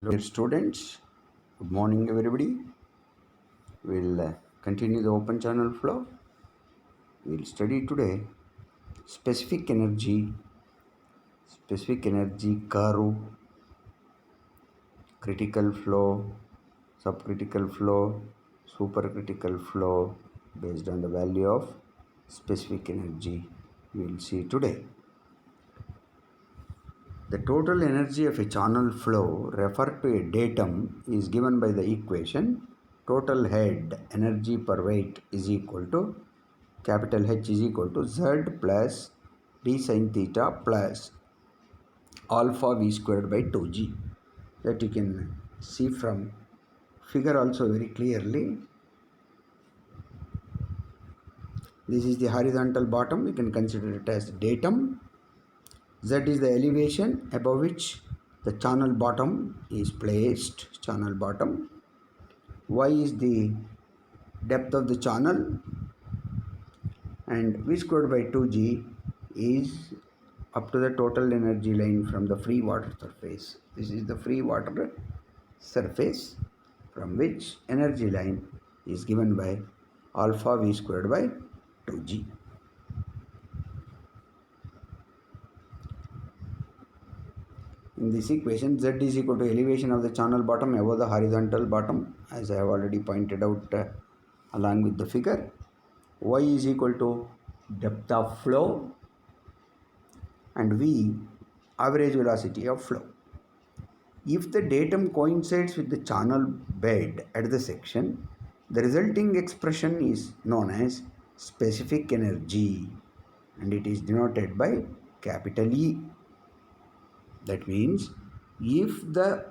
Hello, dear students. Good morning, everybody. We'll continue the open channel flow. We'll study today specific energy curve, critical flow, subcritical flow, supercritical flow based on the value of specific energy. We'll see today. The total energy of a channel flow referred to a datum is given by the equation total head energy per weight is equal to capital H is equal to Z plus d sin theta plus alpha v squared by 2g. That you can see from figure also very clearly. This is the horizontal bottom. You can consider it as datum. Z is the elevation above which the channel bottom is placed, channel bottom. Y is the depth of the channel, and V squared by 2G is up to the total energy line from the free water surface. This is the free water surface from which energy line is given by alpha V squared by 2G. In this equation, Z is equal to elevation of the channel bottom above the horizontal bottom, as I have already pointed out along with the figure. Y is equal to depth of flow and V average velocity of flow. If the datum coincides with the channel bed at the section, the resulting expression is known as specific energy and it is denoted by capital E. That means if the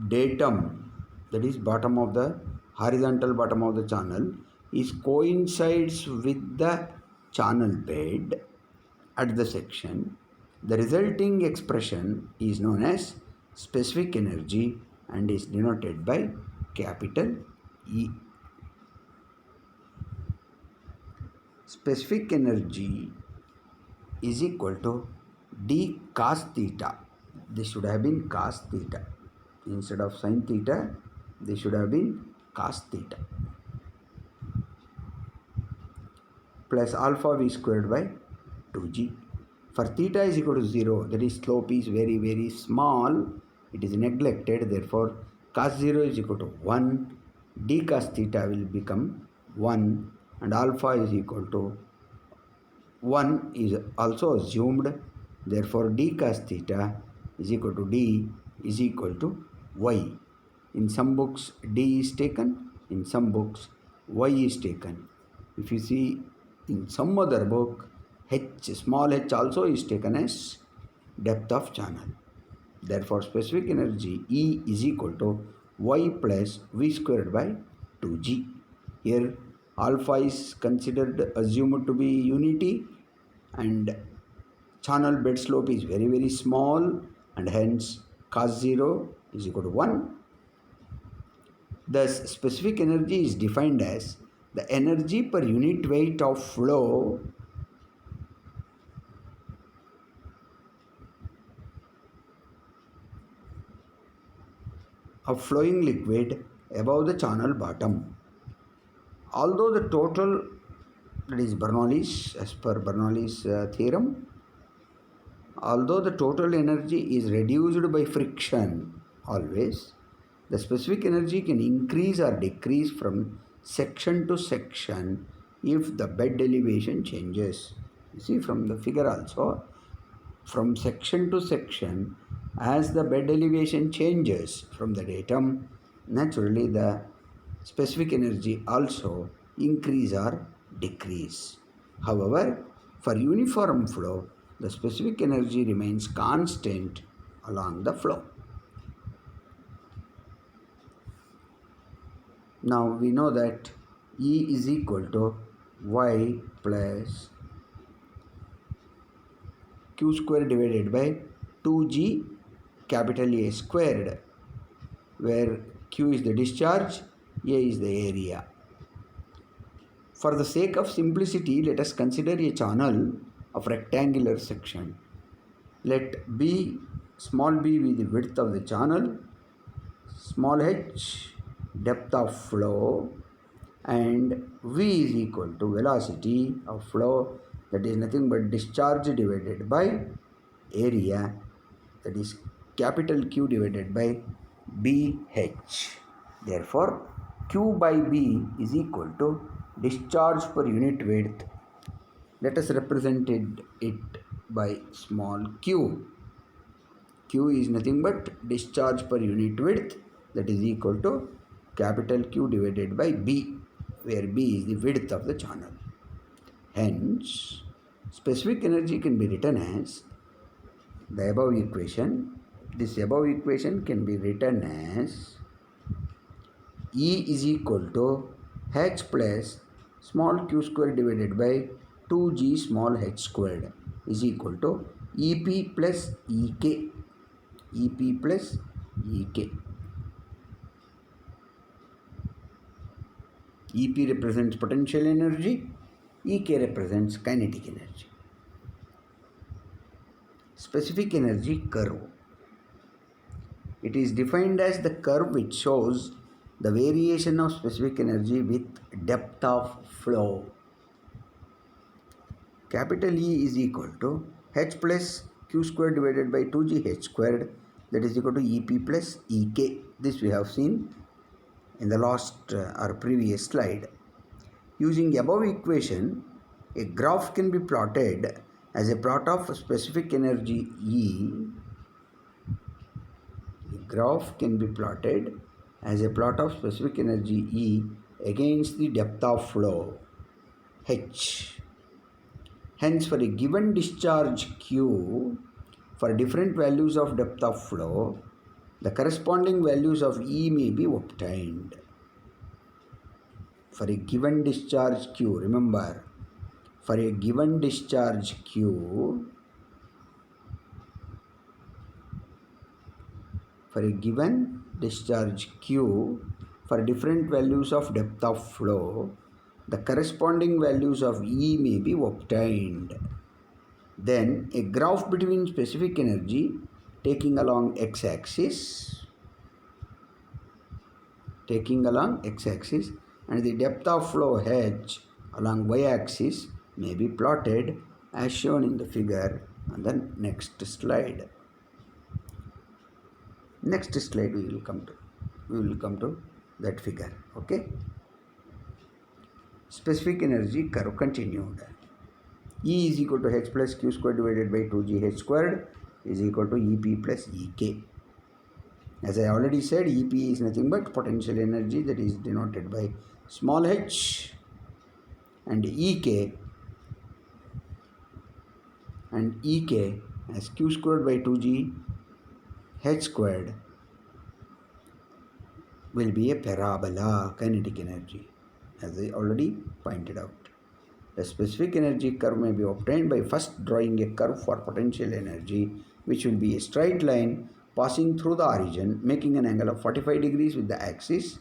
datum, that is bottom of the horizontal bottom of the channel, is coincides with the channel bed at the section, the resulting expression is known as specific energy and is denoted by capital E. Specific energy is equal to d cos theta. This should have been cos theta. Instead of sin theta, this should have been cos theta. Plus alpha v squared by 2g. For theta is equal to 0, that is slope is very, very small. It is neglected. Therefore, cos 0 is equal to 1. D cos theta will become 1 and alpha is equal to 1 is also assumed. Therefore, d cos theta is equal to d is equal to y. In some books, d is taken. In some books, y is taken. If you see in some other book, h, small h also is taken as depth of channel. Therefore, specific energy E is equal to y plus v squared by 2g. Here, alpha is considered assumed to be unity and channel bed slope is very, very small and hence cos 0 is equal to 1. Thus, specific energy is defined as the energy per unit weight of flow of flowing liquid above the channel bottom. Although the total, that is Bernoulli's, as per Bernoulli's theorem, although the total energy is reduced by friction always, the specific energy can increase or decrease from section to section if the bed elevation changes. You see from the figure also, from section to section, as the bed elevation changes from the datum, naturally the specific energy also increase or decrease. However, for uniform flow, the specific energy remains constant along the flow. Now we know that E is equal to y plus q square divided by 2g capital A squared, where q is the discharge, A is the area. For the sake of simplicity, let us consider a channel of rectangular section. Let B small b is the width of the channel, small h depth of flow, and v is equal to velocity of flow, that is nothing but discharge divided by area, that is capital Q divided by BH. Therefore, Q by B is equal to discharge per unit width. Let us represent it by small q. Q is nothing but discharge per unit width, that is equal to capital Q divided by B, where B is the width of the channel. Hence, specific energy can be written as the above equation. This above equation can be written as E is equal to H plus small q square divided by 2g small h squared is equal to EP plus EK. EP plus EK. EP represents potential energy, EK represents kinetic energy. Specific energy curve. It is defined as the curve which shows the variation of specific energy with depth of flow. Capital E is equal to H plus Q squared divided by 2GH squared, that is equal to EP plus EK. This we have seen in the last or previous slide. Using above equation, a graph can be plotted as a plot of specific energy E. A graph can be plotted as a plot of specific energy E against the depth of flow H. Hence, for a given discharge Q, for different values of depth of flow, the corresponding values of E may be obtained. For a given discharge Q, remember, for a given discharge Q, for different values of depth of flow, the corresponding values of E may be obtained. Then a graph between specific energy taking along x-axis and the depth of flow h along y-axis may be plotted as shown in the figure on the next slide. Next slide we will come to that figure. Okay. Specific energy curve continued. E is equal to H plus Q squared divided by 2GH squared is equal to EP plus EK. As I already said, EP is nothing but potential energy, that is denoted by small h, and EK as Q squared by 2G H squared will be a parabola, kinetic energy, as I already pointed out. The specific energy curve may be obtained by first drawing a curve for potential energy, which will be a straight line passing through the origin, making an angle of 45 degrees with the axis.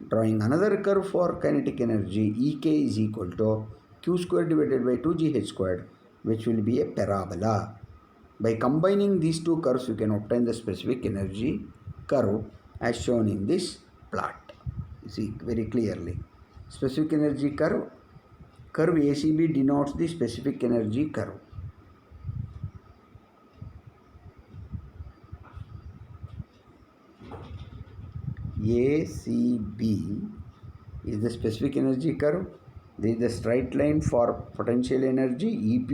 Drawing another curve for kinetic energy, EK is equal to Q squared divided by 2GH squared, which will be a parabola. By combining these two curves, you can obtain the specific energy curve as shown in this plot. You see very clearly. Specific energy curve ACB denotes the specific energy curve. ACB is the specific energy curve. This is the straight line for potential energy EP,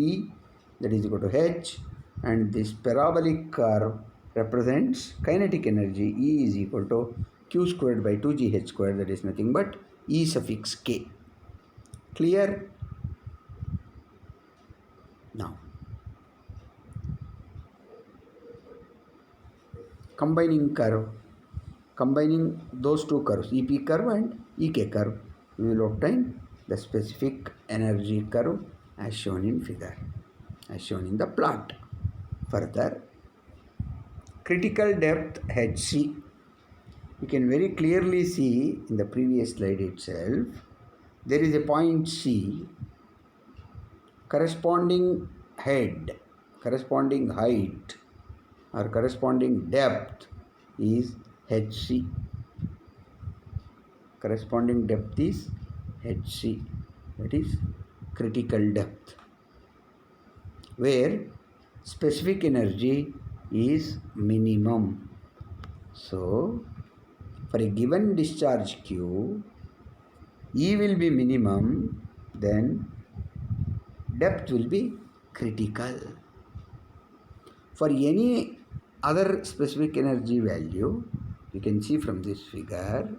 that is equal to H, and this parabolic curve represents kinetic energy E is equal to Q squared by 2GH squared, that is nothing but E suffix K. Clear? Now, combining those two curves, EP curve and EK curve, we will obtain the specific energy curve as shown in figure, as shown in the plot. Further, critical depth HC. You can very clearly see in the previous slide itself, there is a point C, corresponding height or corresponding depth is hc. Corresponding depth is hc, that is critical depth, where specific energy is minimum. So for a given discharge Q, E will be minimum, then depth will be critical. For any other specific energy value, you can see from this figure,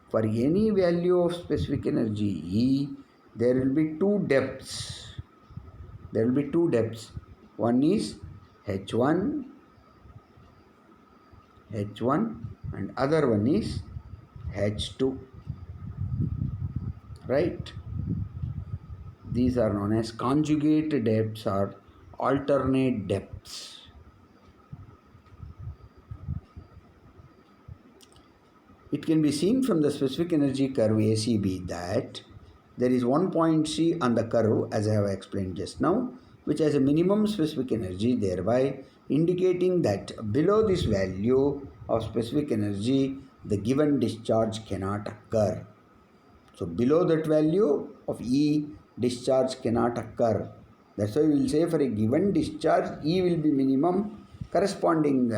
for any value of specific energy E, there will be two depths. One is H1, and other one is H2. Right? These are known as conjugate depths or alternate depths. It can be seen from the specific energy curve ACB that there is one point C on the curve, as I have explained just now, which has a minimum specific energy, thereby indicating that below this value of specific energy, the given discharge cannot occur. So below that value of E, discharge cannot occur. That's why we will say for a given discharge, E will be minimum, corresponding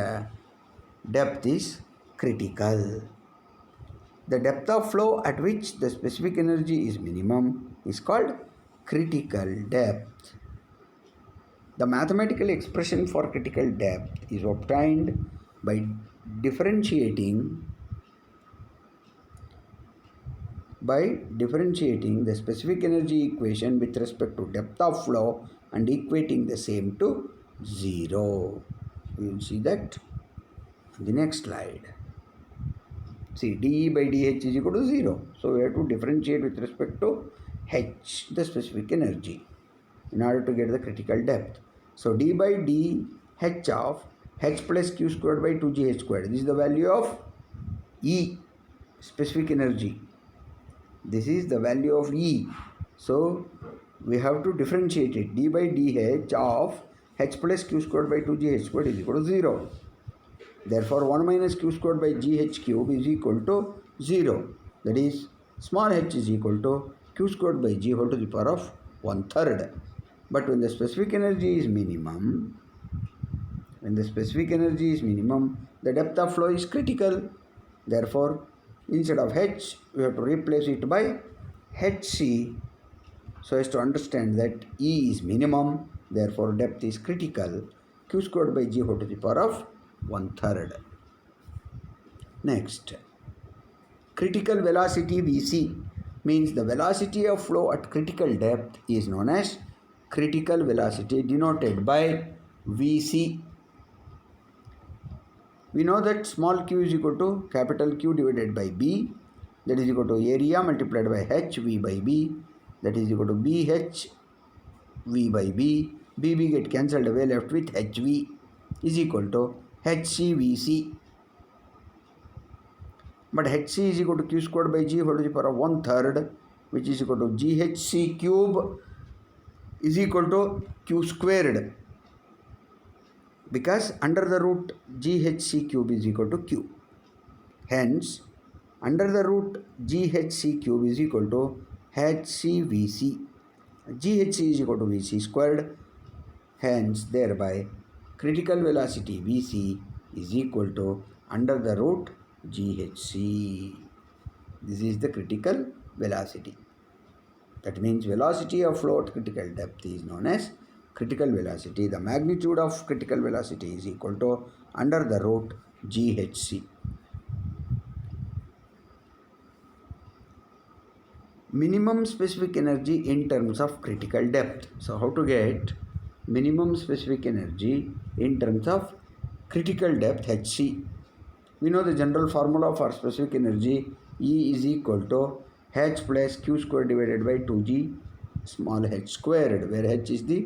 depth is critical. The depth of flow at which the specific energy is minimum is called critical depth. The mathematical expression for critical depth is obtained by differentiating the specific energy equation with respect to depth of flow and equating the same to 0. We will see that in the next slide. See, dE by dH is equal to 0. So we have to differentiate with respect to H, the specific energy, in order to get the critical depth. So d by dH of H plus Q squared by 2GH squared. This is the value of E, specific energy. This is the value of E. So we have to differentiate it. D by dH of H plus Q squared by 2GH squared is equal to 0. Therefore, 1 minus Q squared by GH cube is equal to 0. That is, small h is equal to Q squared by G whole to the power of 1/3. But when the specific energy is minimum, the depth of flow is critical. Therefore, instead of H, we have to replace it by Hc, so as to understand that E is minimum, therefore depth is critical, Q squared by G whole to the power of 1/3. Next, critical velocity Vc means the velocity of flow at critical depth is known as critical velocity, denoted by Vc. We know that small q is equal to capital Q divided by B, that is equal to area multiplied by h V by B, that is equal to BH V by B. BB get cancelled away, left with HV is equal to HCVC. But Hc is equal to Q squared by G whole to the power of 1/3, which is equal to GHC cube is equal to Q squared, because under the root GHC cube is equal to Q. Hence, under the root GHC cube is equal to HCVC. GHC is equal to VC squared. Hence, thereby, critical velocity Vc is equal to under the root GHC. This is the critical velocity. That means velocity of flow at critical depth is known as critical velocity. The magnitude of critical velocity is equal to under the root GHC. Minimum specific energy in terms of critical depth. So how to get minimum specific energy in terms of critical depth Hc? We know the general formula for specific energy. E is equal to H plus Q squared divided by 2G small h squared, where h is the